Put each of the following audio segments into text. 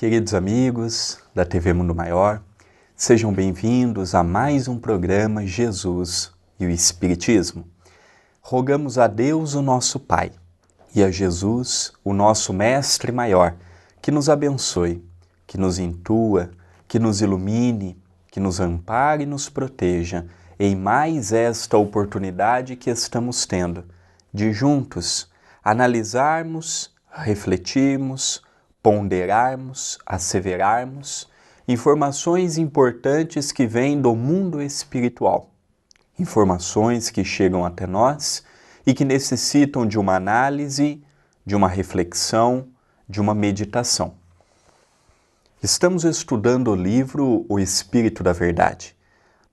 Queridos amigos da TV Mundo Maior, sejam bem-vindos a mais um programa Jesus e o Espiritismo. Rogamos a Deus, o nosso Pai, e a Jesus, o nosso Mestre Maior, que nos abençoe, que nos intua, que nos ilumine, que nos ampare e nos proteja em mais esta oportunidade que estamos tendo de juntos analisarmos, refletirmos, ponderarmos, asseverarmos informações importantes que vêm do mundo espiritual. Informações que chegam até nós e que necessitam de uma análise, de uma reflexão, de uma meditação. Estamos estudando o livro O Espírito da Verdade,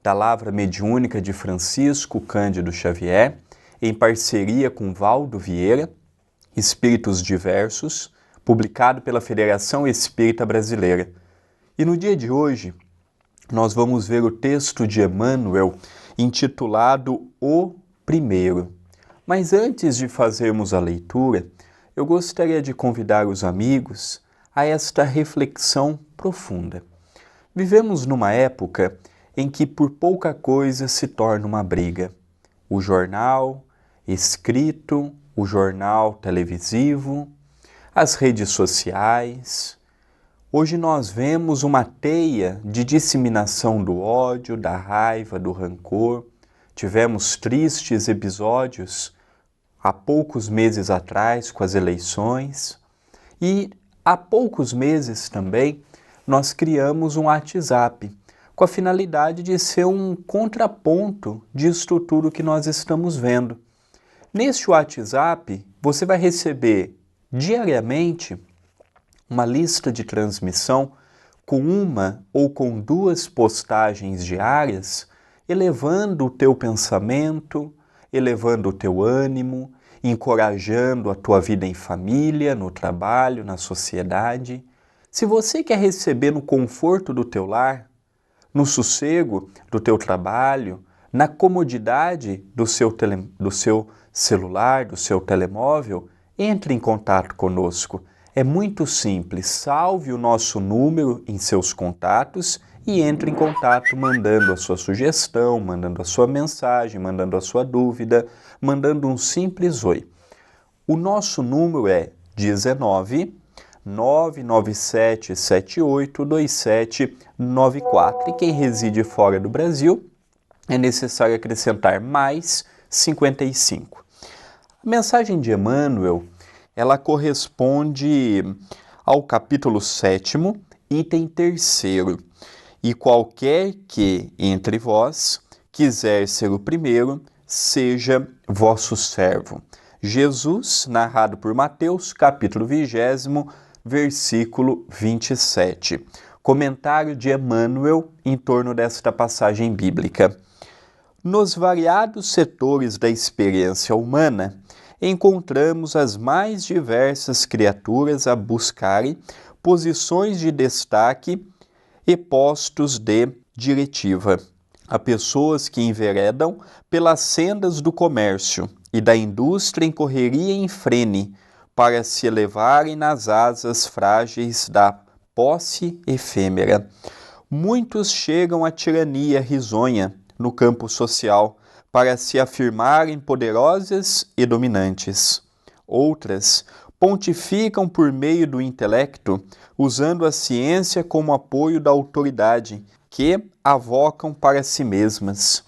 da Lavra Mediúnica de Francisco Cândido Xavier, em parceria com Valdo Vieira, Espíritos Diversos, publicado pela Federação Espírita Brasileira. E no dia de hoje, nós vamos ver o texto de Emmanuel, intitulado O Primeiro. Mas antes de fazermos a leitura, eu gostaria de convidar os amigos a esta reflexão profunda. Vivemos numa época em que por pouca coisa se torna uma briga. O jornal escrito, o jornal televisivo, as redes sociais. Hoje nós vemos uma teia de disseminação do ódio, da raiva, do rancor. Tivemos tristes episódios há poucos meses atrás com as eleições. E há poucos meses também nós criamos um WhatsApp com a finalidade de ser um contraponto disto tudo que nós estamos vendo. Neste WhatsApp você vai receber diariamente uma lista de transmissão com uma ou com duas postagens diárias, elevando o teu pensamento, elevando o teu ânimo, encorajando a tua vida em família, no trabalho, na sociedade. Se você quer receber no conforto do teu lar, no sossego do teu trabalho, na comodidade do seu celular, do seu telemóvel, entre em contato conosco. É muito simples, salve o nosso número em seus contatos e entre em contato mandando a sua sugestão, mandando a sua mensagem, mandando a sua dúvida, mandando um simples oi. O nosso número é 19 997782794 e quem reside fora do Brasil é necessário acrescentar mais 55. A mensagem de Emmanuel, ela corresponde ao capítulo 7º, item 3º. E qualquer que entre vós quiser ser o primeiro, seja vosso servo. Jesus, narrado por Mateus, capítulo 20º, versículo 27. Comentário de Emmanuel em torno desta passagem bíblica. Nos variados setores da experiência humana, encontramos as mais diversas criaturas a buscarem posições de destaque e postos de diretiva. Há pessoas que enveredam pelas sendas do comércio e da indústria em correria e em frene para se elevarem nas asas frágeis da posse efêmera. Muitos chegam à tirania risonha no campo social para se afirmarem poderosas e dominantes. Outras pontificam por meio do intelecto, usando a ciência como apoio da autoridade, que avocam para si mesmas.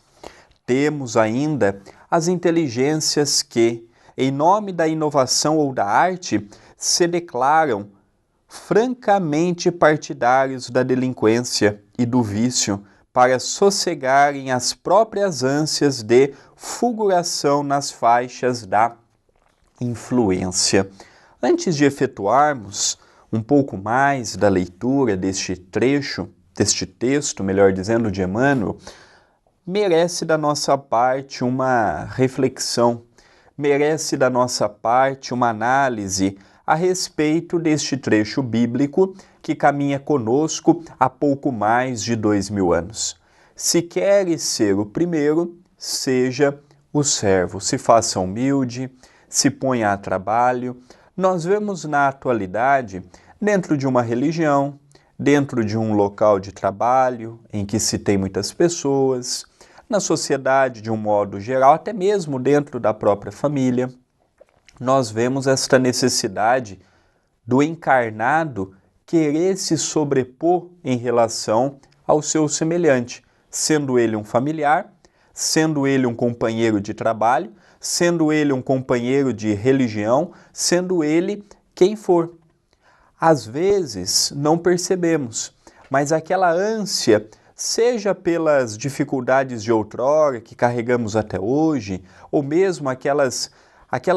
Temos ainda as inteligências que, em nome da inovação ou da arte, se declaram francamente partidários da delinquência e do vício, para sossegarem as próprias ânsias de fulguração nas faixas da influência. Antes de efetuarmos um pouco mais da leitura deste trecho, deste texto, melhor dizendo, de Emmanuel, merece da nossa parte uma reflexão, merece da nossa parte uma análise a respeito deste trecho bíblico que caminha conosco há pouco mais de 2000 anos. Se queres ser o primeiro, seja o servo. Se faça humilde, se ponha a trabalho. Nós vemos na atualidade dentro de uma religião, dentro de um local de trabalho em que se tem muitas pessoas, na sociedade de um modo geral, até mesmo dentro da própria família. Nós vemos esta necessidade do encarnado querer se sobrepor em relação ao seu semelhante, sendo ele um familiar, sendo ele um companheiro de trabalho, sendo ele um companheiro de religião, sendo ele quem for. Às vezes não percebemos, mas aquela ânsia, seja pelas dificuldades de outrora que carregamos até hoje, ou mesmo aquelas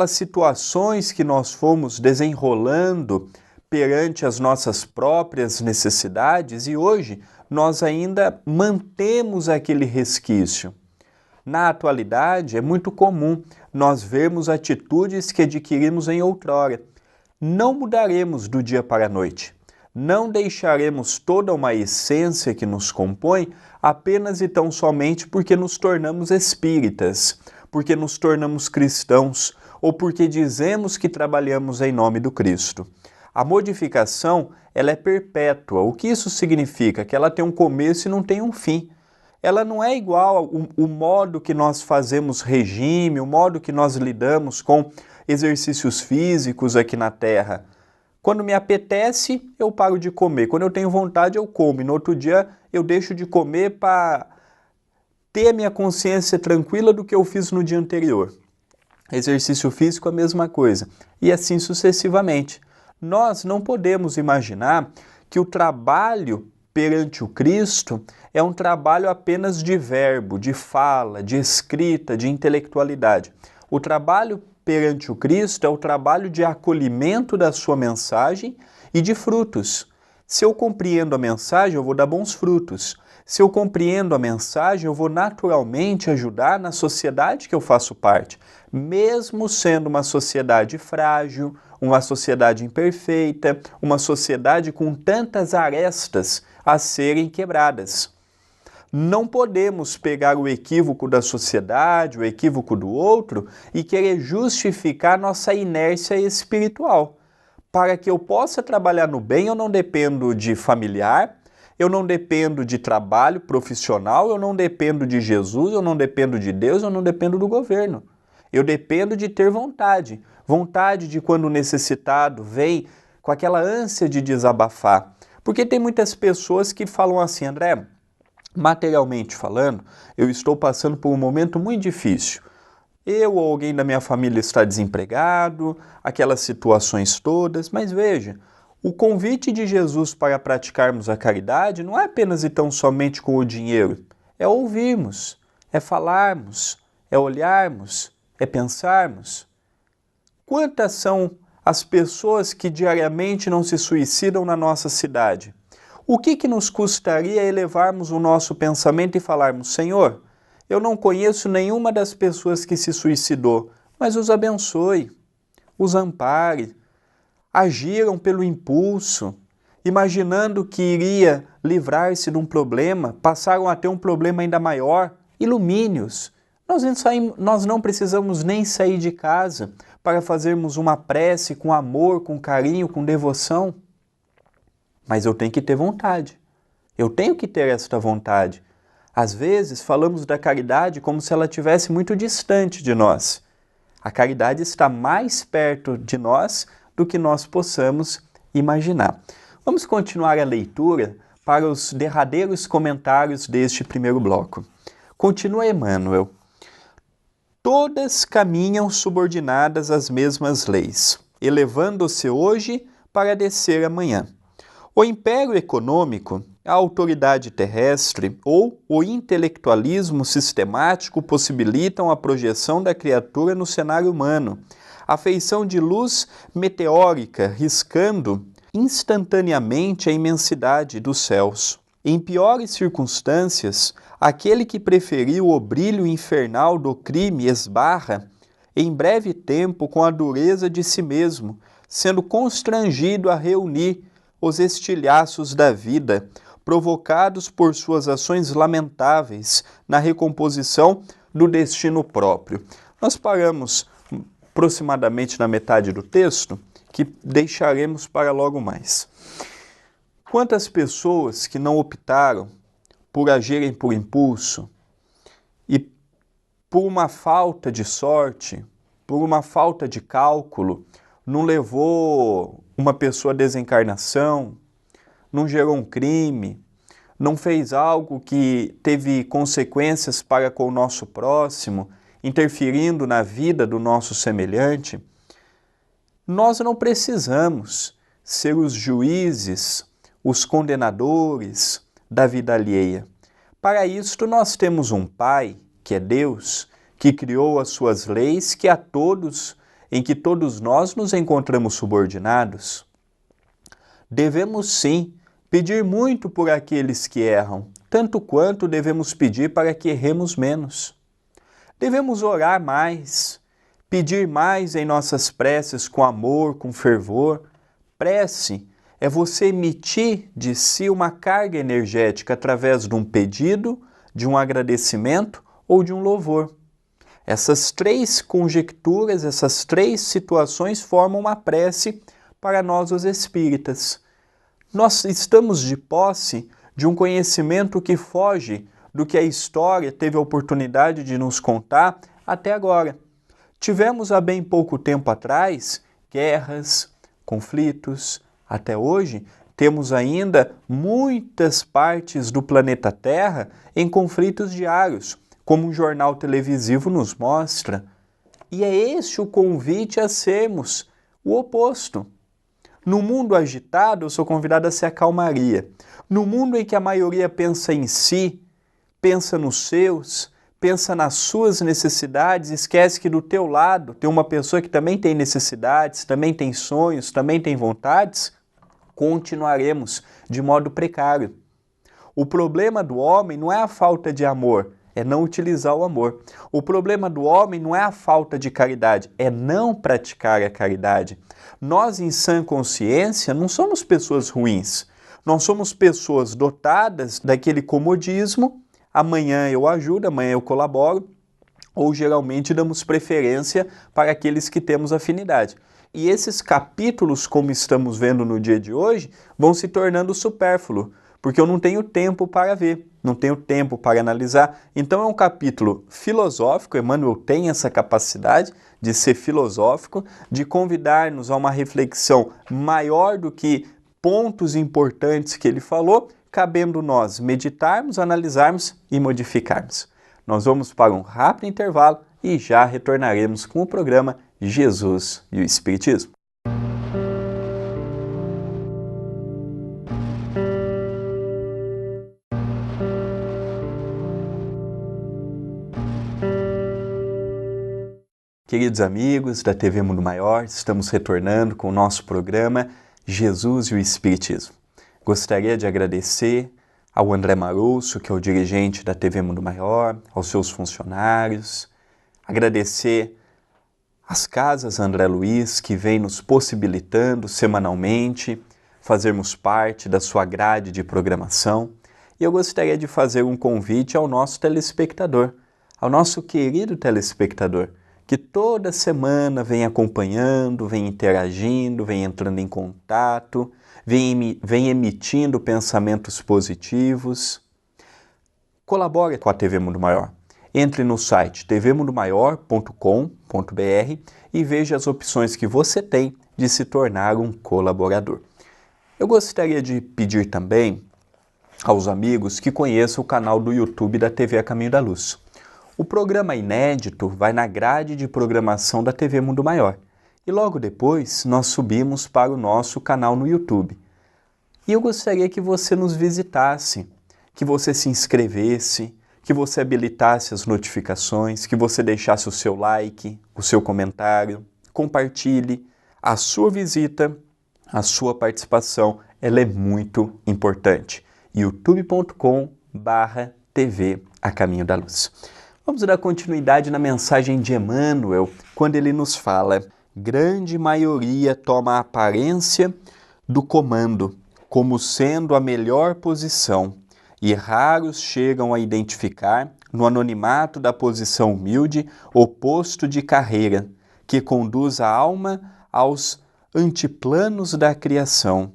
situações que nós fomos desenrolando perante as nossas próprias necessidades e hoje nós ainda mantemos aquele resquício. Na atualidade, é muito comum nós vermos atitudes que adquirimos em outrora. Não mudaremos do dia para a noite. Não deixaremos toda uma essência que nos compõe apenas e tão somente porque nos tornamos espíritas, porque nos tornamos cristãos ou porque dizemos que trabalhamos em nome do Cristo. A modificação, ela é perpétua. O que isso significa? Que ela tem um começo e não tem um fim. Ela não é igual o modo que nós fazemos regime, o modo que nós lidamos com exercícios físicos aqui na Terra. Quando me apetece, eu paro de comer. Quando eu tenho vontade, eu como. E no outro dia, eu deixo de comer para ter a minha consciência tranquila do que eu fiz no dia anterior. Exercício físico, a mesma coisa. E assim sucessivamente. Nós não podemos imaginar que o trabalho perante o Cristo é um trabalho apenas de verbo, de fala, de escrita, de intelectualidade. O trabalho perante o Cristo é o trabalho de acolhimento da sua mensagem e de frutos. Se eu compreendo a mensagem, eu vou dar bons frutos. Se eu compreendo a mensagem, eu vou naturalmente ajudar na sociedade que eu faço parte, mesmo sendo uma sociedade frágil, uma sociedade imperfeita, uma sociedade com tantas arestas a serem quebradas. Não podemos pegar o equívoco da sociedade, o equívoco do outro e querer justificar nossa inércia espiritual. Para que eu possa trabalhar no bem, eu não dependo de familiar, eu não dependo de trabalho profissional, eu não dependo de Jesus, eu não dependo de Deus, eu não dependo do governo. Eu dependo de ter vontade. Vontade de quando o necessitado vem com aquela ânsia de desabafar. Porque tem muitas pessoas que falam assim, André, materialmente falando, eu estou passando por um momento muito difícil. Eu ou alguém da minha família está desempregado, aquelas situações todas, mas veja, o convite de Jesus para praticarmos a caridade não é apenas e tão somente com o dinheiro, é ouvirmos, é falarmos, é olharmos, é pensarmos. Quantas são as pessoas que diariamente não se suicidam na nossa cidade? O que nos custaria elevarmos o nosso pensamento e falarmos, Senhor, eu não conheço nenhuma das pessoas que se suicidou, mas os abençoe, os ampare. Agiram pelo impulso, imaginando que iria livrar-se de um problema, passaram a ter um problema ainda maior. Ilumine-os. Nós não precisamos nem sair de casa para fazermos uma prece com amor, com carinho, com devoção. Mas eu tenho que ter vontade. Eu tenho que ter esta vontade. Às vezes falamos da caridade como se ela estivesse muito distante de nós. A caridade está mais perto de nós do que nós possamos imaginar. Vamos continuar a leitura para os derradeiros comentários deste primeiro bloco. Continua Emmanuel. Todas caminham subordinadas às mesmas leis, elevando-se hoje para descer amanhã. O império econômico, a autoridade terrestre ou o intelectualismo sistemático possibilitam a projeção da criatura no cenário humano, a feição de luz meteórica riscando instantaneamente a imensidade dos céus. Em piores circunstâncias, aquele que preferiu o brilho infernal do crime esbarra, em breve tempo, com a dureza de si mesmo, sendo constrangido a reunir os estilhaços da vida, provocados por suas ações lamentáveis na recomposição do destino próprio. Nós paramos aproximadamente na metade do texto, que deixaremos para logo mais. Quantas pessoas que não optaram por agirem por impulso e por uma falta de sorte, por uma falta de cálculo, não levou uma pessoa à desencarnação, não gerou um crime, não fez algo que teve consequências para com o nosso próximo, interferindo na vida do nosso semelhante? Nós não precisamos ser os juízes, os condenadores da vida alheia. Para isto nós temos um Pai, que é Deus, que criou as suas leis, em que todos nós nos encontramos subordinados. Devemos sim pedir muito por aqueles que erram, tanto quanto devemos pedir para que erremos menos. Devemos orar mais, pedir mais em nossas preces com amor, com fervor. Prece é você emitir de si uma carga energética através de um pedido, de um agradecimento ou de um louvor. Essas três conjecturas, essas três situações formam uma prece para nós os espíritas. Nós estamos de posse de um conhecimento que foge do que a história teve a oportunidade de nos contar até agora. Tivemos há bem pouco tempo atrás guerras, conflitos. Até hoje, temos ainda muitas partes do planeta Terra em conflitos diários, como um jornal televisivo nos mostra. E é este o convite a sermos o oposto. No mundo agitado, eu sou convidado a ser a calmaria. No mundo em que a maioria pensa em si, pensa nos seus, pensa nas suas necessidades, esquece que do teu lado tem uma pessoa que também tem necessidades, também tem sonhos, também tem vontades, continuaremos de modo precário. O problema do homem não é a falta de amor, é não utilizar o amor. O problema do homem não é a falta de caridade, é não praticar a caridade. Nós, em sã consciência, não somos pessoas ruins. Nós somos pessoas dotadas daquele comodismo. Amanhã eu ajudo, amanhã eu colaboro, ou geralmente damos preferência para aqueles que temos afinidade. E esses capítulos, como estamos vendo no dia de hoje, vão se tornando supérfluos, porque eu não tenho tempo para ver, não tenho tempo para analisar. Então é um capítulo filosófico, Emmanuel tem essa capacidade de ser filosófico, de convidar-nos a uma reflexão maior do que pontos importantes que ele falou, cabendo nós meditarmos, analisarmos e modificarmos. Nós vamos para um rápido intervalo e já retornaremos com o programa Jesus e o Espiritismo. Queridos amigos da TV Mundo Maior, estamos retornando com o nosso programa Jesus e o Espiritismo. Gostaria de agradecer ao André Marusso, que é o dirigente da TV Mundo Maior, aos seus funcionários, agradecer às casas André Luiz, que vem nos possibilitando semanalmente fazermos parte da sua grade de programação. E eu gostaria de fazer um convite ao nosso telespectador, ao nosso querido telespectador, que toda semana vem acompanhando, vem interagindo, vem entrando em contato, vem emitindo pensamentos positivos. Colabore com a TV Mundo Maior. Entre no site tvmundomaior.com.br e veja as opções que você tem de se tornar um colaborador. Eu gostaria de pedir também aos amigos que conheçam o canal do YouTube da TV A Caminho da Luz. O programa inédito vai na grade de programação da TV Mundo Maior e logo depois nós subimos para o nosso canal no YouTube. E eu gostaria que você nos visitasse, que você se inscrevesse, que você habilitasse as notificações, que você deixasse o seu like, o seu comentário, compartilhe. A sua visita, a sua participação, ela é muito importante. youtube.com/TV A Caminho da Luz. Vamos dar continuidade na mensagem de Emmanuel, quando ele nos fala: grande maioria toma a aparência do comando como sendo a melhor posição, e raros chegam a identificar, no anonimato da posição humilde, o posto de carreira, que conduz a alma aos antiplanos da criação.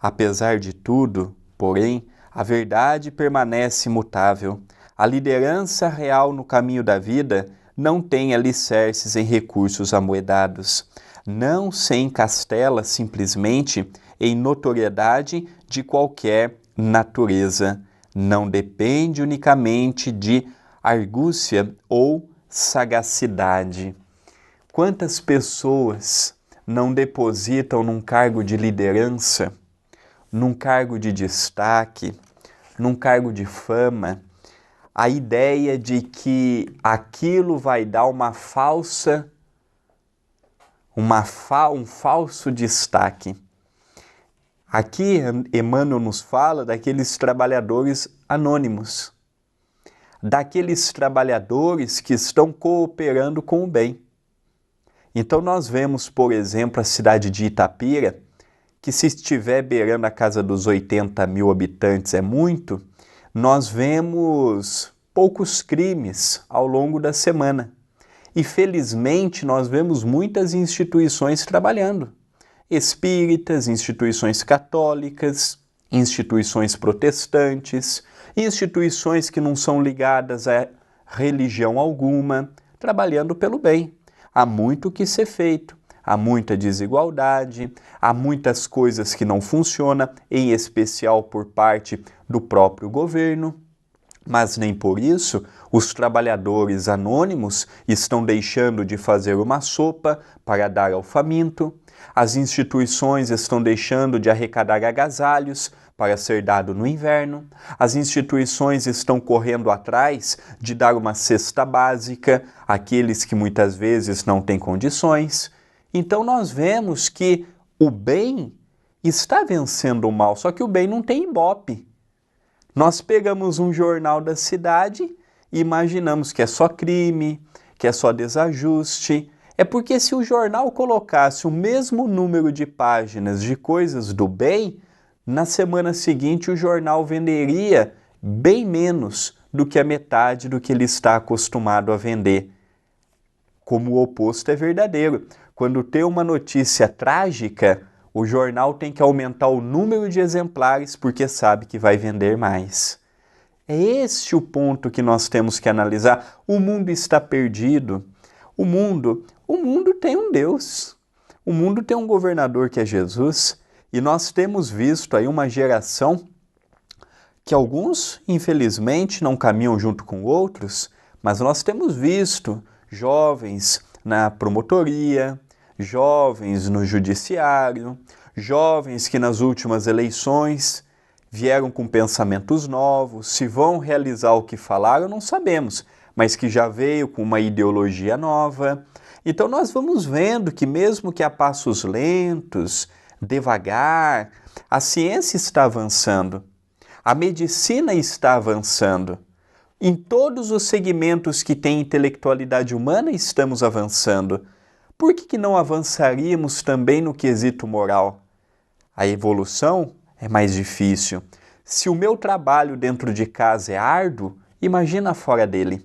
Apesar de tudo, porém, a verdade permanece imutável. A liderança real no caminho da vida não tem alicerces em recursos amoedados. Não se encastela simplesmente em notoriedade de qualquer natureza. Não depende unicamente de argúcia ou sagacidade. Quantas pessoas não depositam num cargo de liderança, num cargo de destaque, num cargo de fama, a ideia de que aquilo vai dar um falso destaque. Aqui Emmanuel nos fala daqueles trabalhadores anônimos, daqueles trabalhadores que estão cooperando com o bem. Então nós vemos, por exemplo, a cidade de Itapira, que se estiver beirando a casa dos 80 mil habitantes é muito, nós vemos poucos crimes ao longo da semana. E felizmente nós vemos muitas instituições trabalhando. Espíritas, instituições católicas, instituições protestantes, instituições que não são ligadas a religião alguma, trabalhando pelo bem. Há muito que ser feito, há muita desigualdade, há muitas coisas que não funcionam, em especial por parte do próprio governo. Mas nem por isso os trabalhadores anônimos estão deixando de fazer uma sopa para dar ao faminto. As instituições estão deixando de arrecadar agasalhos para ser dado no inverno. As instituições estão correndo atrás de dar uma cesta básica àqueles que muitas vezes não têm condições. Então nós vemos que o bem está vencendo o mal, só que o bem não tem ibope. Nós pegamos um jornal da cidade e imaginamos que é só crime, que é só desajuste. É porque se o jornal colocasse o mesmo número de páginas de coisas do bem, na semana seguinte o jornal venderia bem menos do que a metade do que ele está acostumado a vender. Como o oposto é verdadeiro. Quando tem uma notícia trágica, o jornal tem que aumentar o número de exemplares porque sabe que vai vender mais. É esse o ponto que nós temos que analisar. O mundo está perdido. O mundo tem um Deus. O mundo tem um governador que é Jesus. E nós temos visto aí uma geração que alguns, infelizmente, não caminham junto com outros, mas nós temos visto jovens na promotoria, jovens no judiciário, jovens que nas últimas eleições vieram com pensamentos novos, se vão realizar o que falaram, não sabemos, mas que já veio com uma ideologia nova. Então nós vamos vendo que mesmo que a passos lentos, devagar, a ciência está avançando, a medicina está avançando. Em todos os segmentos que têm intelectualidade humana estamos avançando. Por que não avançaríamos também no quesito moral? A evolução é mais difícil. Se o meu trabalho dentro de casa é árduo, imagina fora dele.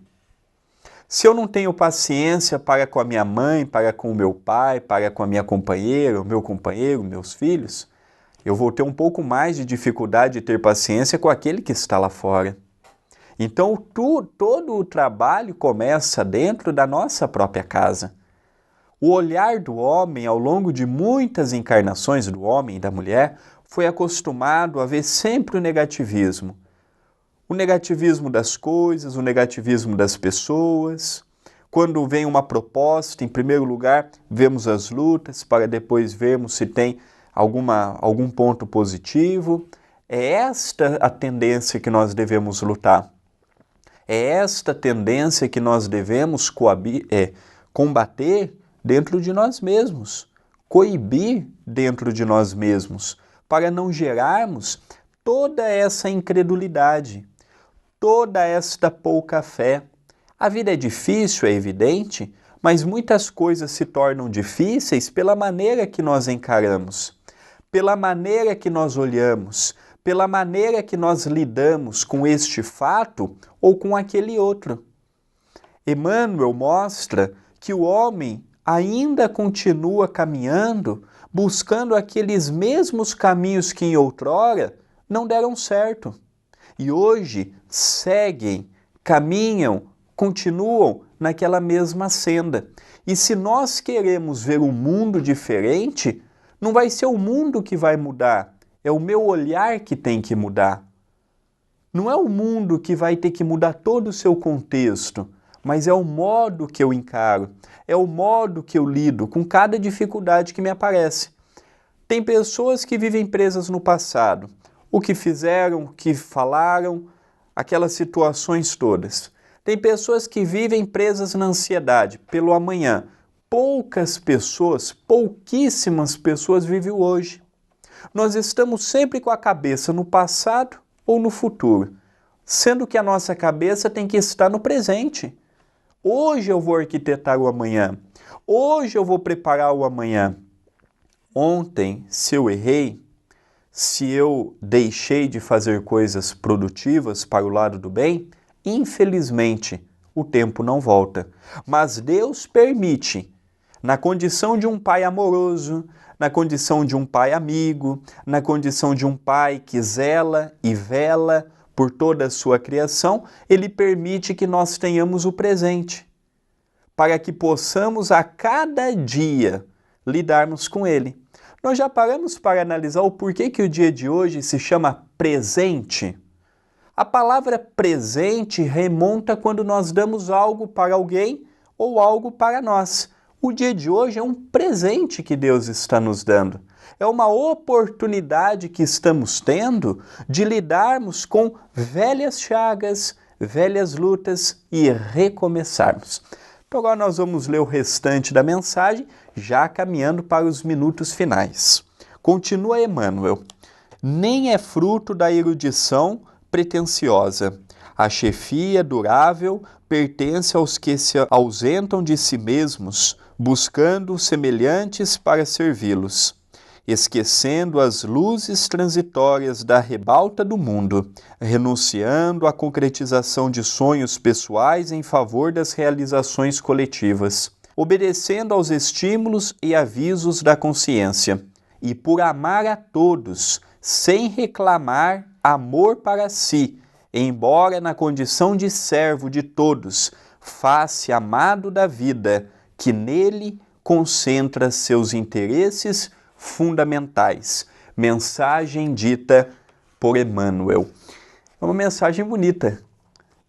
Se eu não tenho paciência para com a minha mãe, para com o meu pai, para com a minha companheira, o meu companheiro, meus filhos, eu vou ter um pouco mais de dificuldade de ter paciência com aquele que está lá fora. Então, todo o trabalho começa dentro da nossa própria casa. O olhar do homem, ao longo de muitas encarnações do homem e da mulher, foi acostumado a ver sempre o negativismo. O negativismo das coisas, o negativismo das pessoas. Quando vem uma proposta, em primeiro lugar, vemos as lutas, para depois vermos se tem algum ponto positivo. É esta a tendência que nós devemos lutar. É esta tendência que nós devemos combater dentro de nós mesmos, coibir dentro de nós mesmos, para não gerarmos toda essa incredulidade, toda esta pouca fé. A vida é difícil, é evidente, mas muitas coisas se tornam difíceis pela maneira que nós encaramos, pela maneira que nós olhamos, pela maneira que nós lidamos com este fato ou com aquele outro. Emmanuel mostra que o homem ainda continua caminhando, buscando aqueles mesmos caminhos que em outrora não deram certo. E hoje seguem, caminham, continuam naquela mesma senda. E se nós queremos ver um mundo diferente, não vai ser o mundo que vai mudar, é o meu olhar que tem que mudar. Não é o mundo que vai ter que mudar todo o seu contexto, mas é o modo que eu encaro, é o modo que eu lido com cada dificuldade que me aparece. Tem pessoas que vivem presas no passado, o que fizeram, o que falaram, aquelas situações todas. Tem pessoas que vivem presas na ansiedade, pelo amanhã. Poucas pessoas, pouquíssimas pessoas vivem o hoje. Nós estamos sempre com a cabeça no passado ou no futuro, sendo que a nossa cabeça tem que estar no presente. Hoje eu vou arquitetar o amanhã. Hoje eu vou preparar o amanhã. Ontem, se eu errei, se eu deixei de fazer coisas produtivas para o lado do bem, infelizmente, o tempo não volta. Mas Deus permite, na condição de um pai amoroso, na condição de um pai amigo, na condição de um pai que zela e vela por toda a sua criação, Ele permite que nós tenhamos o presente, para que possamos a cada dia lidarmos com ele. Nós já paramos para analisar o porquê que o dia de hoje se chama presente? A palavra presente remonta quando nós damos algo para alguém ou algo para nós. O dia de hoje é um presente que Deus está nos dando. É uma oportunidade que estamos tendo de lidarmos com velhas chagas, velhas lutas e recomeçarmos. Então agora nós vamos ler o restante da mensagem, já caminhando para os minutos finais. Continua Emmanuel. Nem é fruto da erudição pretensiosa. A chefia durável pertence aos que se ausentam de si mesmos, buscando semelhantes para servi-los, esquecendo as luzes transitórias da ribalta do mundo, renunciando à concretização de sonhos pessoais em favor das realizações coletivas, obedecendo aos estímulos e avisos da consciência, e por amar a todos, sem reclamar amor para si, embora na condição de servo de todos, faz-se amado da vida, que nele concentra seus interesses fundamentais. Mensagem dita por Emmanuel. É uma mensagem bonita.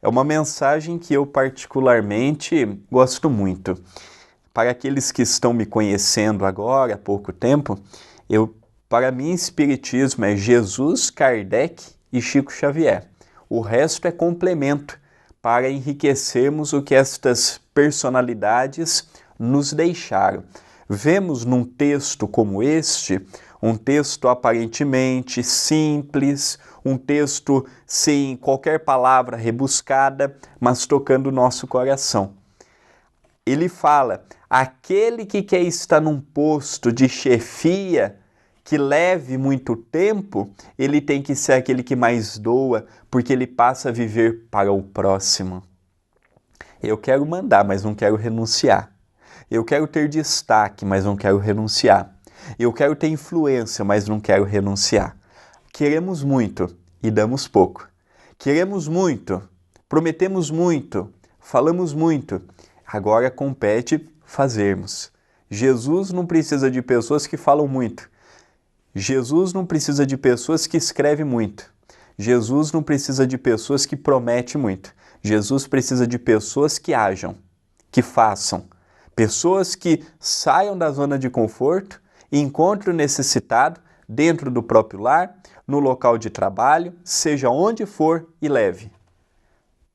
É uma mensagem que eu particularmente gosto muito. Para aqueles que estão me conhecendo agora, há pouco tempo, para mim, Espiritismo é Jesus, Kardec e Chico Xavier. O resto é complemento para enriquecermos o que estas personalidades nos deixaram. Vemos num texto como este, um texto aparentemente simples, um texto sem qualquer palavra rebuscada, mas tocando o nosso coração. Ele fala, aquele que quer estar num posto de chefia que leve muito tempo, ele tem que ser aquele que mais doa, porque ele passa a viver para o próximo. Eu quero mandar, mas não quero renunciar. Eu quero ter destaque, mas não quero renunciar. Eu quero ter influência, mas não quero renunciar. Queremos muito e damos pouco. Queremos muito, prometemos muito, falamos muito. Agora compete fazermos. Jesus não precisa de pessoas que falam muito. Jesus não precisa de pessoas que escrevem muito. Jesus não precisa de pessoas que prometem muito. Jesus precisa de pessoas que ajam, que façam. Pessoas que saiam da zona de conforto e encontrem o necessitado dentro do próprio lar, no local de trabalho, seja onde for, e leve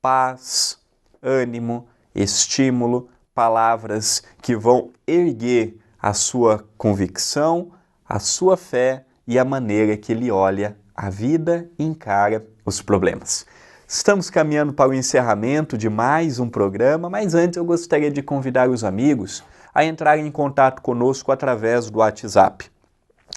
paz, ânimo, estímulo, palavras que vão erguer a sua convicção, a sua fé e a maneira que ele olha a vida e encara os problemas. Estamos caminhando para o encerramento de mais um programa, mas antes eu gostaria de convidar os amigos a entrarem em contato conosco através do WhatsApp.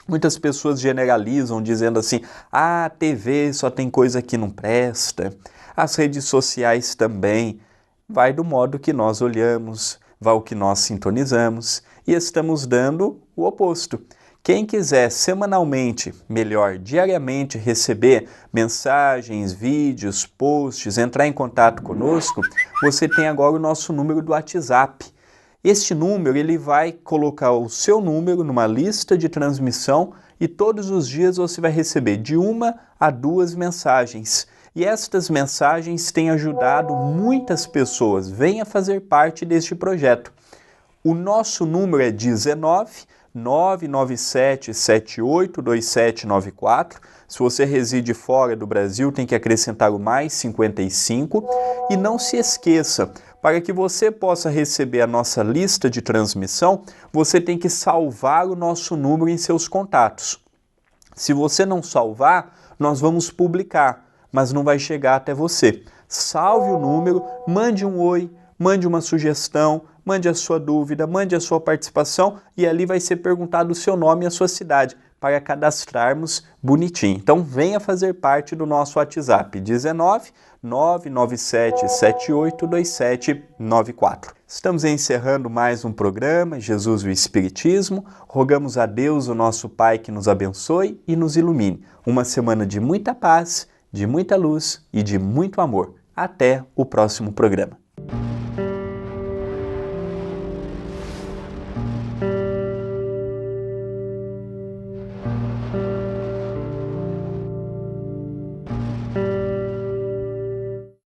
Muitas pessoas generalizam dizendo assim, a TV só tem coisa que não presta, as redes sociais também. Vai do modo que nós olhamos, vai o que nós sintonizamos e estamos dando o oposto. Quem quiser semanalmente, melhor, diariamente receber mensagens, vídeos, posts, entrar em contato conosco, você tem agora o nosso número do WhatsApp. Este número ele vai colocar o seu número numa lista de transmissão e todos os dias você vai receber de 1 a 2 mensagens. E estas mensagens têm ajudado muitas pessoas. Venha fazer parte deste projeto. O nosso número é 19 997 782794. Se você reside fora do Brasil, tem que acrescentar o mais 55. E não se esqueça, para que você possa receber a nossa lista de transmissão, você tem que salvar o nosso número em seus contatos. Se você não salvar, nós vamos publicar, mas não vai chegar até você. Salve o número, mande um oi, mande uma sugestão, mande a sua dúvida, mande a sua participação e ali vai ser perguntado o seu nome e a sua cidade para cadastrarmos bonitinho. Então venha fazer parte do nosso WhatsApp 19 997 782794. Estamos encerrando mais um programa Jesus e o Espiritismo. Rogamos a Deus, o nosso Pai, que nos abençoe e nos ilumine. Uma semana de muita paz, de muita luz e de muito amor. Até o próximo programa.